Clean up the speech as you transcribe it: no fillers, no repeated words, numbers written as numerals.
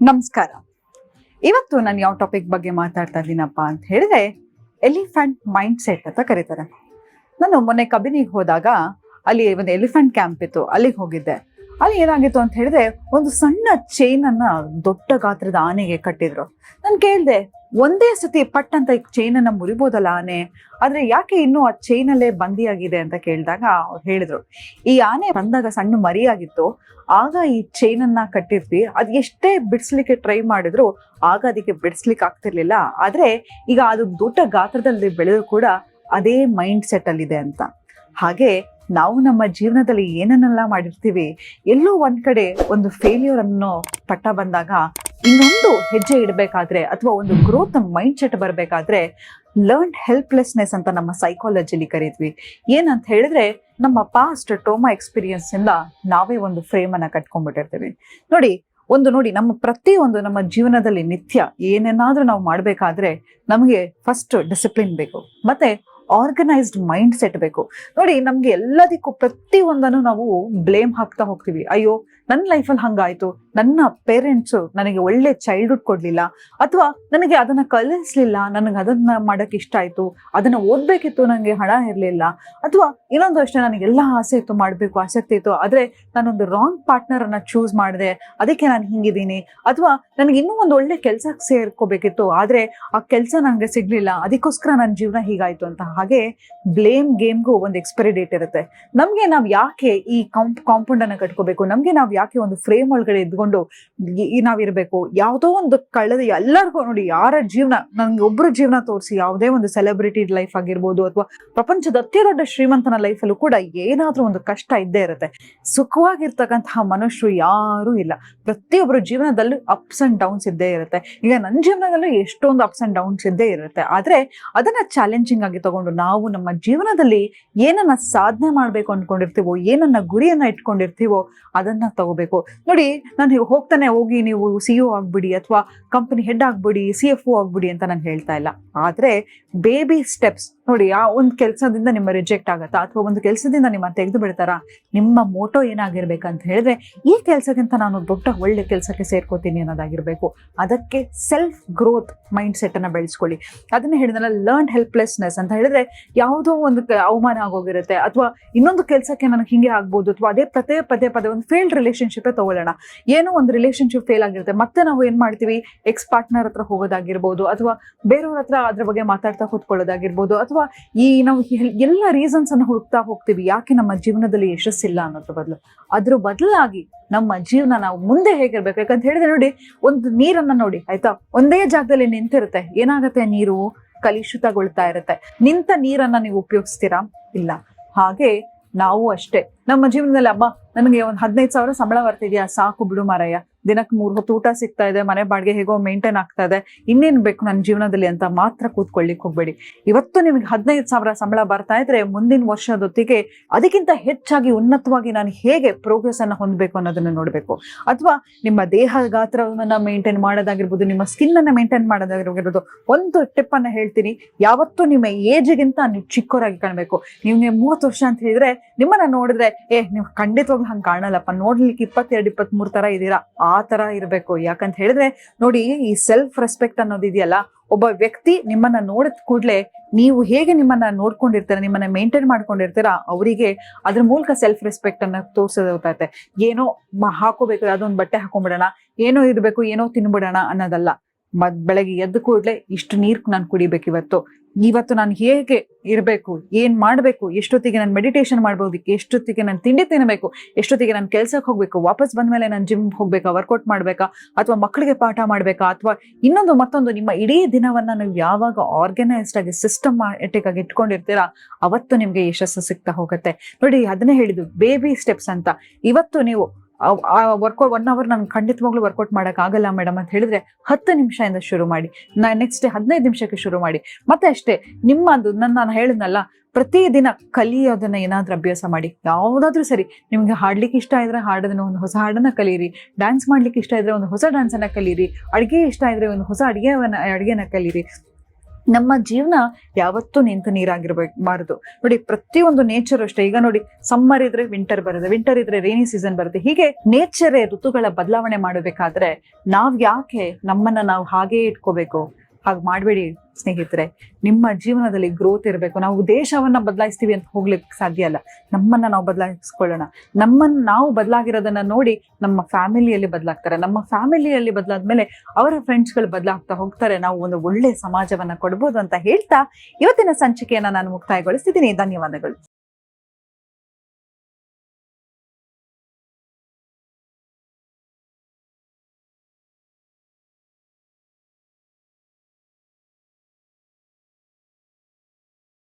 ನಮಸ್ಕಾರ. ಇವತ್ತು ನಾನು ಯಾವ ಟಾಪಿಕ್ ಬಗ್ಗೆ ಮಾತಾಡ್ತಾ ಇದ್ದೀನಪ್ಪ ಅಂತ ಹೇಳಿದ್ರೆ ಎಲಿಫೆಂಟ್ ಮೈಂಡ್ ಸೆಟ್ ಅಂತ ಕರೀತಾರೆ. ನಾನು ಮೊನ್ನೆ ಕಬಿನಿಗೆ ಹೋದಾಗ ಅಲ್ಲಿ ಒಂದು ಎಲಿಫೆಂಟ್ ಕ್ಯಾಂಪ್ ಇತ್ತು, ಅಲ್ಲಿಗೆ ಹೋಗಿದ್ದೆ. ಅಲ್ಲಿ ಏನಾಗಿತ್ತು ಅಂತ ಹೇಳಿದ್ರೆ ಒಂದು ಸಣ್ಣ ಚೈನ್ ಅನ್ನ ದೊಡ್ಡ ಗಾತ್ರದ ಆನೆಗೆ ಕಟ್ಟಿದ್ರು. ನಾನು ಕೇಳಿದೆ, ಒಂದೇ ಸತಿ ಪಟ್ ಅಂತ ಚೈನ್ ಅನ್ನ ಮುರಿಬೋದಲ್ಲ ಆನೆ, ಆದ್ರೆ ಯಾಕೆ ಇನ್ನೂ ಆ ಚೈನ್ ಅಲ್ಲೇ ಬಂದಿಯಾಗಿದೆ ಅಂತ ಕೇಳಿದಾಗ ಅವ್ರು ಹೇಳಿದ್ರು, ಈ ಆನೆ ಬಂದಾಗ ಸಣ್ಣ ಮರಿಯಾಗಿತ್ತು, ಆಗ ಈ ಚೈನ್ ಅನ್ನ ಕಟ್ಟಿದ್ವಿ, ಅದ್ ಎಷ್ಟೇ ಬಿಡಿಸ್ಲಿಕ್ಕೆ ಟ್ರೈ ಮಾಡಿದ್ರು ಆಗ ಅದಕ್ಕೆ ಬಿಡಿಸ್ಲಿಕ್ಕೆ ಆಗ್ತಿರ್ಲಿಲ್ಲ. ಆದ್ರೆ ಈಗ ಅದು ದೊಡ್ಡ ಗಾತ್ರದಲ್ಲಿ ಬೆಳೆದ್ರು ಕೂಡ ಅದೇ ಮೈಂಡ್ ಸೆಟ್ ಅಲ್ಲಿದೆ ಅಂತ. ಹಾಗೆ ನಾವು ನಮ್ಮ ಜೀವನದಲ್ಲಿ ಏನನ್ನೆಲ್ಲ ಮಾಡಿರ್ತೀವಿ, ಎಲ್ಲೋ ಒಂದ್ ಕಡೆ ಒಂದು ಫೇಲ್ಯೂರ್ ಅನ್ನೋ ಪಟ್ಟ ಬಂದಾಗ ಇನ್ನೊಂದು ಹೆಜ್ಜೆ ಇಡಬೇಕಾದ್ರೆ ಅಥವಾ ಒಂದು ಗ್ರೋತ್ ಮೈಂಡ್ ಸೆಟ್ ಬರಬೇಕಾದ್ರೆ ಲರ್ನ್ ಹೆಲ್ಪ್ಲೆಸ್ನೆಸ್ ಅಂತ ನಮ್ಮ ಸೈಕಾಲಜಿಲಿ ಕರೀತೀವಿ. ಏನಂತ ಹೇಳಿದ್ರೆ ನಮ್ಮ ಪಾಸ್ಟ್ ಟ್ರೋಮಾ ಎಕ್ಸ್ಪೀರಿಯನ್ಸ್ ಇಂದ ನಾವೇ ಒಂದು ಫ್ರೇಮ್ ಅನ್ನ ಕಟ್ಕೊಂಡ್ಬಿಟ್ಟಿರ್ತೀವಿ. ನೋಡಿ ನಮ್ಮ ಪ್ರತಿಯೊಂದು ನಮ್ಮ ಜೀವನದಲ್ಲಿ ನಿತ್ಯ ಏನೇನಾದ್ರೂ ನಾವು ಮಾಡ್ಬೇಕಾದ್ರೆ ನಮಗೆ ಫಸ್ಟ್ ಡಿಸಿಪ್ಲಿನ್ ಬೇಕು, ಮತ್ತೆ ಆರ್ಗನೈಸ್ಡ್ ಮೈಂಡ್ ಸೆಟ್ ಬೇಕು. ನೋಡಿ, ನಮ್ಗೆ ಎಲ್ಲದಕ್ಕೂ ಪ್ರತಿಯೊಂದನ್ನು ನಾವು ಬ್ಲೇಮ್ ಹಾಕ್ತಾ ಹೋಗ್ತೀವಿ. ಅಯ್ಯೋ, ನನ್ನ ಲೈಫಲ್ಲಿ ಹಂಗಾಯ್ತು, ನನ್ನ ಪೇರೆಂಟ್ಸು ನನಗೆ ಒಳ್ಳೆ ಚೈಲ್ಡ್ಹುಡ್ ಕೊಡ್ಲಿಲ್ಲ, ಅಥವಾ ನನಗೆ ಅದನ್ನ ಕಲಿಸ್ಲಿಲ್ಲ, ನನಗೆ ಅದನ್ನ ಮಾಡಕ್ ಇಷ್ಟ ಆಯ್ತು, ಅದನ್ನ ಓದ್ಬೇಕಿತ್ತು, ನನಗೆ ಹಣ ಇರ್ಲಿಲ್ಲ, ಅಥವಾ ಇನ್ನೊಂದು ಅಷ್ಟೇ ನನಗೆಲ್ಲ ಆಸೆ ಇತ್ತು, ಮಾಡ್ಬೇಕು ಆಸಕ್ತಿ ಇತ್ತು, ಆದ್ರೆ ನಾನೊಂದು ರಾಂಗ್ ಪಾರ್ಟ್ನರ್ ಅನ್ನ ಚೂಸ್ ಮಾಡಿದೆ, ಅದಕ್ಕೆ ನಾನು ಹಿಂಗಿದ್ದೀನಿ, ಅಥವಾ ನನಗೆ ಇನ್ನೂ ಒಂದು ಒಳ್ಳೆ ಕೆಲ್ಸಕ್ಕೆ ಸೇರ್ಕೋಬೇಕಿತ್ತು, ಆದ್ರೆ ಆ ಕೆಲಸ ನನಗೆ ಸಿಗ್ಲಿಲ್ಲ, ಅದಕ್ಕೋಸ್ಕರ ನನ್ನ ಜೀವನ ಹೀಗಾಯ್ತು ಅಂತ. ಹಾಗೆ ಬ್ಲೇಮ್ ಗೇಮ್ಗೂ ಒಂದು ಎಕ್ಸ್ಪೈರಿ ಡೇಟ್ ಇರುತ್ತೆ. ನಮ್ಗೆ ನಾವ್ ಯಾಕೆ ಈ ಕಾಂಪೌಂಡ್ ಅನ್ನ ಕಟ್ಕೋಬೇಕು, ನಮ್ಗೆ ನಾವ್ ಯಾಕೆ ಒಂದು ಫ್ರೇಮ್ ಒಳಗಡೆ ಇದ್ಕೊಂಡು ನಾವಿರ್ಬೇಕು? ಯಾವುದೋ ಒಂದು ಕಳೆದ ಎಲ್ಲರಿಗೂ ನೋಡಿ, ಯಾರ ಜೀವನ, ನನ್ಗೆ ಒಬ್ರು ಜೀವನ ತೋರಿಸಿ, ಯಾವುದೇ ಒಂದು ಸೆಲೆಬ್ರಿಟಿ ಲೈಫ್ ಆಗಿರ್ಬೋದು ಅಥವಾ ಪ್ರಪಂಚದ ಅತಿ ದೊಡ್ಡ ಶ್ರೀಮಂತನ ಲೈಫಲ್ಲೂ ಕೂಡ ಏನಾದ್ರೂ ಒಂದು ಕಷ್ಟ ಇದ್ದೇ ಇರುತ್ತೆ. ಸುಖವಾಗಿರ್ತಕ್ಕಂತಹ ಮನುಷ್ಯರು ಯಾರೂ ಇಲ್ಲ. ಪ್ರತಿಯೊಬ್ಬರ ಜೀವನದಲ್ಲೂ ಅಪ್ಸ್ ಅಂಡ್ ಡೌನ್ಸ್ ಇದ್ದೇ ಇರುತ್ತೆ. ಈಗ ನನ್ನ ಜೀವನದಲ್ಲೂ ಎಷ್ಟೊಂದು ಅಪ್ಸ್ ಅಂಡ್ ಡೌನ್ಸ್ ಇದ್ದೇ ಇರುತ್ತೆ. ಆದ್ರೆ ಅದನ್ನ ಚಾಲೆಂಜಿಂಗ್ ಆಗಿ ತಗೊಂಡು ನಾವು ನಮ್ಮ ಜೀವನದಲ್ಲಿ ಏನನ್ನ ಸಾಧನೆ ಮಾಡ್ಬೇಕು ಅನ್ಕೊಂಡಿರ್ತೀವೋ, ಏನನ್ನ ಗುರಿಯನ್ನ ಇಟ್ಕೊಂಡಿರ್ತೀವೋ ಅದನ್ನ ತಗೋಬೇಕು. ನೋಡಿ, ನಾನು ಹೋಗ್ತಾನೆ ಹೋಗಿ ನೀವು CEO ಆಗ್ಬಿಡಿ ಅಥವಾ ಕಂಪನಿ ಹೆಡ್ ಆಗ್ಬಿಡಿ, CFO ಆಗ್ಬಿಡಿ ಅಂತ ನಾನು ಹೇಳ್ತಾ ಇಲ್ಲ. ಆದ್ರೆ ಬೇಬಿ ಸ್ಟೆಪ್ಸ್ ನೋಡಿ, ಆ ಒಂದು ಕೆಲಸದಿಂದ ನಿಮ್ಮ ರಿಜೆಕ್ಟ್ ಆಗತ್ತಾ ಅಥವಾ ಒಂದು ಕೆಲಸದಿಂದ ನಿಮ್ಮ ತೆಗೆದು ಬಿಡ್ತಾರಾ, ನಿಮ್ಮ ಮೋಟೋ ಏನಾಗಿರ್ಬೇಕಂತ ಹೇಳಿದ್ರೆ ಈ ಕೆಲಸಕ್ಕಿಂತ ನಾನು ದೊಡ್ಡ ಒಳ್ಳೆ ಕೆಲಸಕ್ಕೆ ಸೇರ್ಕೋತೀನಿ ಅನ್ನೋದಾಗಿರ್ಬೇಕು. ಅದಕ್ಕೆ ಸೆಲ್ಫ್ ಗ್ರೋತ್ ಮೈಂಡ್ ಸೆಟ್ ಅನ್ನ ಬೆಳೆಸ್ಕೊಳ್ಳಿ. ಅದನ್ನ ಹೇಳಿದ್ನಲ್ಲ, ಲರ್ನ್ ಹೆಲ್ಪ್ಲೆಸ್ನೆಸ್ ಅಂತ ಹೇಳಿದ್ರೆ ಯಾವುದೋ ಒಂದು ಅವಮಾನ ಆಗೋಗಿರುತ್ತೆ, ಅಥವಾ ಇನ್ನೊಂದು ಕೆಲಸಕ್ಕೆ ನನಗೆ ಹಿಂಗೆ ಆಗ್ಬೋದು, ಅಥವಾ ಅದೇ ಪದೇ ಪದೇ ಒಂದು ಫೇಲ್ಡ್ ರಿಲೇಶನ್ಶಿಪ್ ತಗೊಳ್ಳೋಣ. ಏನೋ ಒಂದು ರಿಲೇಶನ್ಶಿಪ್ ಫೇಲ್ ಆಗಿರುತ್ತೆ, ಮತ್ತೆ ನಾವು ಏನ್ ಮಾಡ್ತೀವಿ, ಎಕ್ಸ್ ಪಾರ್ಟ್ನರ್ ಹತ್ರ ಹೋಗೋದಾಗಿರ್ಬೋದು, ಅಥವಾ ಬೇರೆಯವ್ರ ಹತ್ರ ಅದ್ರ ಬಗ್ಗೆ ಮಾತಾಡ್ತಾ ಕೂತ್ಕೊಳ್ಳೋದಾಗಿರ್ಬೋದು, ಅಥವಾ ನಾವು ಎಲ್ಲ ರೀಸನ್ಸ್ ಅನ್ನು ಹುಡುಕ್ತಾ ಹೋಗ್ತೀವಿ ಯಾಕೆ ನಮ್ಮ ಜೀವನದಲ್ಲಿ ಯಶಸ್ಸಿಲ್ಲ ಅದ್ರ ಬದಲಾಗಿ ನಮ್ಮ ಜೀವನ ನಾವು ಮುಂದೆ ಹೇಗಿರ್ಬೇಕು. ಯಾಕಂತ ಹೇಳಿದ್ರೆ ನೋಡಿ, ಒಂದು ನೀರನ್ನ ನೋಡಿ ಆಯ್ತಾ, ಒಂದೇ ಜಾಗದಲ್ಲಿ ನಿಂತಿರುತ್ತೆ, ಏನಾಗತ್ತೆ, ನೀರು ಕಲುಷಿತಗೊಳ್ತಾ ಇರುತ್ತೆ. ನಿಂತ ನೀರನ್ನ ನೀವು ಉಪಯೋಗಿಸ್ತೀರಾ? ಇಲ್ಲ. ಹಾಗೆ ನಾವು ಅಷ್ಟೇ ನಮ್ಮ ಜೀವನದಲ್ಲಿ, ಹಬ್ಬ ನನಗೆ ಒಂದು 15,000 ಸಂಬಳ ಬರ್ತಿದ್ಯಾ, ಸಾಕು ಬಿಡು ಮಾರಾಯ, ದಿನಕ್ಕೆ 3 ಹೊತ್ತು ಊಟ ಸಿಗ್ತಾ ಇದೆ, ಮನೆ ಬಾಡಿಗೆ ಹೇಗೋ ಮೇಂಟೈನ್ ಆಗ್ತಾ ಇದೆ, ಇನ್ನೇನ್ ಬೇಕು ನನ್ನ ಜೀವನದಲ್ಲಿ ಅಂತ ಮಾತ್ರ ಕೂತ್ಕೊಳ್ಳಿಕ್ ಹೋಗ್ಬೇಡಿ. ಇವತ್ತು ನಿಮಗೆ 15,000 ಸಂಬಳ ಬರ್ತಾ ಇದ್ರೆ ಮುಂದಿನ ವರ್ಷದೊತ್ತಿಗೆ ಅದಕ್ಕಿಂತ ಹೆಚ್ಚಾಗಿ ಉನ್ನತವಾಗಿ ನಾನು ಹೇಗೆ ಪ್ರೋಗ್ರೆಸ್ ಅನ್ನ ಹೊಂದಬೇಕು ಅನ್ನೋದನ್ನ ನೋಡ್ಬೇಕು. ಅಥವಾ ನಿಮ್ಮ ದೇಹ ಗಾತ್ರವನ್ನ ಮೇಂಟೈನ್ ಮಾಡೋದಾಗಿರ್ಬೋದು, ನಿಮ್ಮ ಸ್ಕಿನ್ ಅನ್ನ ಮೇಂಟೈನ್ ಮಾಡೋದಾಗಿರ್ಬೋದು. ಒಂದು ಟಿಪ್ ಅನ್ನ ಹೇಳ್ತೀನಿ, ಯಾವತ್ತೂ ನಿಮ್ಮ ಏಜ್ಗಿಂತ ನೀವು ಚಿಕ್ಕವರಾಗಿ ಕಾಣಬೇಕು. ನೀವು 30 ವರ್ಷ ಅಂತ ಹೇಳಿದ್ರೆ ನಿಮ್ಮನ್ನ ನೋಡಿದ್ರೆ ನೀವು ಖಂಡಿತವಾಗ್ಲೂ ಹಂಗೆ ಕಾಣಲ್ಲಪ್ಪ, ನೋಡ್ಲಿಕ್ಕೆ 22-23 ತರ ಇದೀರಾ, ಆ ತರ ಇರ್ಬೇಕು. ಯಾಕಂತ ಹೇಳಿದ್ರೆ ನೋಡಿ, ಈ ಸೆಲ್ಫ್ ರೆಸ್ಪೆಕ್ಟ್ ಅನ್ನೋದಿದೆಯಲ್ಲ, ಒಬ್ಬ ವ್ಯಕ್ತಿ ನಿಮ್ಮನ್ನ ನೋಡಿದ ಕೂಡ್ಲೆ ನೀವು ಹೇಗೆ ನಿಮ್ಮನ್ನ ನೋಡ್ಕೊಂಡಿರ್ತೀರ, ನಿಮ್ಮನ್ನ ಮೇಂಟೈನ್ ಮಾಡ್ಕೊಂಡಿರ್ತೀರಾ, ಅವರಿಗೆ ಅದ್ರ ಮೂಲಕ ಸೆಲ್ಫ್ ರೆಸ್ಪೆಕ್ಟ್ ಅನ್ನ ತೋರ್ಸೋದಾಗುತ್ತೆ. ಏನೋ ಹಾಕೋಬೇಕು, ಅದೊಂದು ಬಟ್ಟೆ ಹಾಕೊಂಡ್ಬಿಡೋಣ, ಏನೋ ಇರ್ಬೇಕು, ಏನೋ ತಿನ್ಬಿಡೋಣ ಅನ್ನೋದಲ್ಲ. ಬೆಳಗ್ಗೆ ಎದ್ದು ಕೂಡ್ಲೆ ಇಷ್ಟು ನೀರ್ ನಾನು ಕುಡಿಬೇಕು, ಇವತ್ತು ನಾನು ಹೇಗೆ ಇರಬೇಕು, ಏನ್ ಮಾಡ್ಬೇಕು, ಎಷ್ಟೊತ್ತಿಗೆ ನಾನು ಮೆಡಿಟೇಷನ್ ಮಾಡ್ಬೋದು, ಎಷ್ಟೊತ್ತಿಗೆ ನಾನು ತಿಂಡಿ ತಿನ್ನಬೇಕು, ಎಷ್ಟೊತ್ತಿಗೆ ನಾನು ಕೆಲ್ಸಕ್ಕೆ ಹೋಗ್ಬೇಕು, ವಾಪಸ್ ಬಂದ್ಮೇಲೆ ನಾನು ಜಿಮ್ ಹೋಗ್ಬೇಕಾ, ವರ್ಕೌಟ್ ಮಾಡ್ಬೇಕಾ, ಅಥವಾ ಮಕ್ಕಳಿಗೆ ಪಾಠ ಮಾಡ್ಬೇಕಾ, ಅಥವಾ ಇನ್ನೊಂದು ಮತ್ತೊಂದು, ನಿಮ್ಮ ಇಡೀ ದಿನವನ್ನ ನೀವು ಯಾವಾಗ ಆರ್ಗನೈಸ್ಡ್ ಆಗಿ ಸಿಸ್ಟಮ್ಯಾಟಿಕ್ ಆಗಿ ಇಟ್ಕೊಂಡಿರ್ತೀರಾ ಅವತ್ತು ನಿಮ್ಗೆ ಯಶಸ್ಸು ಸಿಗ್ತಾ ಹೋಗುತ್ತೆ. ನೋಡಿ, ಅದನ್ನೇ ಹೇಳಿದ್ದು ಬೇಬಿ ಸ್ಟೆಪ್ಸ್ ಅಂತ. ಇವತ್ತು ನೀವು ವರ್ಕೌಟ್ 1 ಅವರ್ ನಾನು ಖಂಡಿತವಾಗ್ಲೂ ವರ್ಕೌಟ್ ಮಾಡಕ್ ಆಗಲ್ಲ ಮೇಡಮ್ ಅಂತ ಹೇಳಿದ್ರೆ 10 ನಿಮಿಷದಿಂದ ಶುರು ಮಾಡಿ, ನೆಕ್ಸ್ಟ್ ಡೇ 15 ನಿಮಿಷಕ್ಕೆ ಶುರು ಮಾಡಿ. ಮತ್ತೆ ಅಷ್ಟೇ, ನಿಮ್ಮದು ನಾನು ಹೇಳಿದ್ನಲ್ಲ, ಪ್ರತಿದಿನ ಕಲಿಯೋದನ್ನ ಏನಾದ್ರೂ ಅಭ್ಯಾಸ ಮಾಡಿ. ಯಾವುದಾದ್ರೂ ಸರಿ, ನಿಮ್ಗೆ ಹಾಡ್ಲಿಕ್ಕೆ ಇಷ್ಟ ಇದ್ರೆ ಹಾಡೋದನ್ನ ಒಂದು ಹೊಸ ಹಾಡನ್ನ ಕಲೀರಿ, ಡ್ಯಾನ್ಸ್ ಮಾಡ್ಲಿಕ್ಕೆ ಇಷ್ಟ ಇದ್ರೆ ಒಂದು ಹೊಸ ಡ್ಯಾನ್ಸ್ ಅನ್ನ ಕಲೀರಿ, ಅಡಿಗೆ ಇಷ್ಟ ಇದ್ರೆ ಒಂದು ಹೊಸ ಅಡಿಗೆನ ಕಲೀರಿ. ನಮ್ಮ ಜೀವನ ಯಾವತ್ತೂ ನಿಂತು ನೀರಾಗಿರ್ಬಾರದು. ನೋಡಿ, ಪ್ರತಿಯೊಂದು ನೇಚರ್ ಅಷ್ಟೇ. ಈಗ ನೋಡಿ, ಸಮ್ಮರ್ ಇದ್ರೆ ವಿಂಟರ್ ಬರುತ್ತೆ, ವಿಂಟರ್ ಇದ್ರೆ ರೈನಿ ಸೀಸನ್ ಬರುತ್ತೆ. ಹೀಗೆ ನೇಚರೇ ಋತುಗಳ ಬದಲಾವಣೆ ಮಾಡಬೇಕಾದ್ರೆ ನಾವ್ ಯಾಕೆ ನಮ್ಮನ್ನ ನಾವು ಹಾಗೇ ಇಟ್ಕೋಬೇಕು? ಹಾಗೆ ಮಾಡಬೇಡಿ ಸ್ನೇಹಿತರೆ. ನಿಮ್ಮ ಜೀವನದಲ್ಲಿ ಗ್ರೋತ್ ಇರಬೇಕು. ನಾವು ದೇಶವನ್ನ ಬದಲಾಯಿಸ್ತೀವಿ ಅಂತ ಹೋಗ್ಲಿಕ್ಕೆ ಸಾಧ್ಯ ಅಲ್ಲ. ನಮ್ಮನ್ನ ನಾವು ಬದಲಾಯಿಸ್ಕೊಳ್ಳೋಣ. ನಮ್ಮನ್ನ ನಾವು ಬದಲಾಗಿರೋದನ್ನ ನೋಡಿ ನಮ್ಮ ಫ್ಯಾಮಿಲಿಯಲ್ಲಿ ಬದಲಾಗ್ತಾರೆ. ನಮ್ಮ ಫ್ಯಾಮಿಲಿಯಲ್ಲಿ ಬದಲಾದ್ಮೇಲೆ ಅವರ ಫ್ರೆಂಡ್ಸ್ಗಳು ಬದಲಾಗ್ತಾ ಹೋಗ್ತಾರೆ. ನಾವು ಒಂದು ಒಳ್ಳೆ ಸಮಾಜವನ್ನ ಕೊಡ್ಬೋದು ಅಂತ ಹೇಳ್ತಾ ಇವತ್ತಿನ ಸಂಚಿಕೆಯನ್ನ ನಾನು ಮುಕ್ತಾಯಗೊಳಿಸ್ತಿದ್ದೀನಿ. ಧನ್ಯವಾದಗಳು.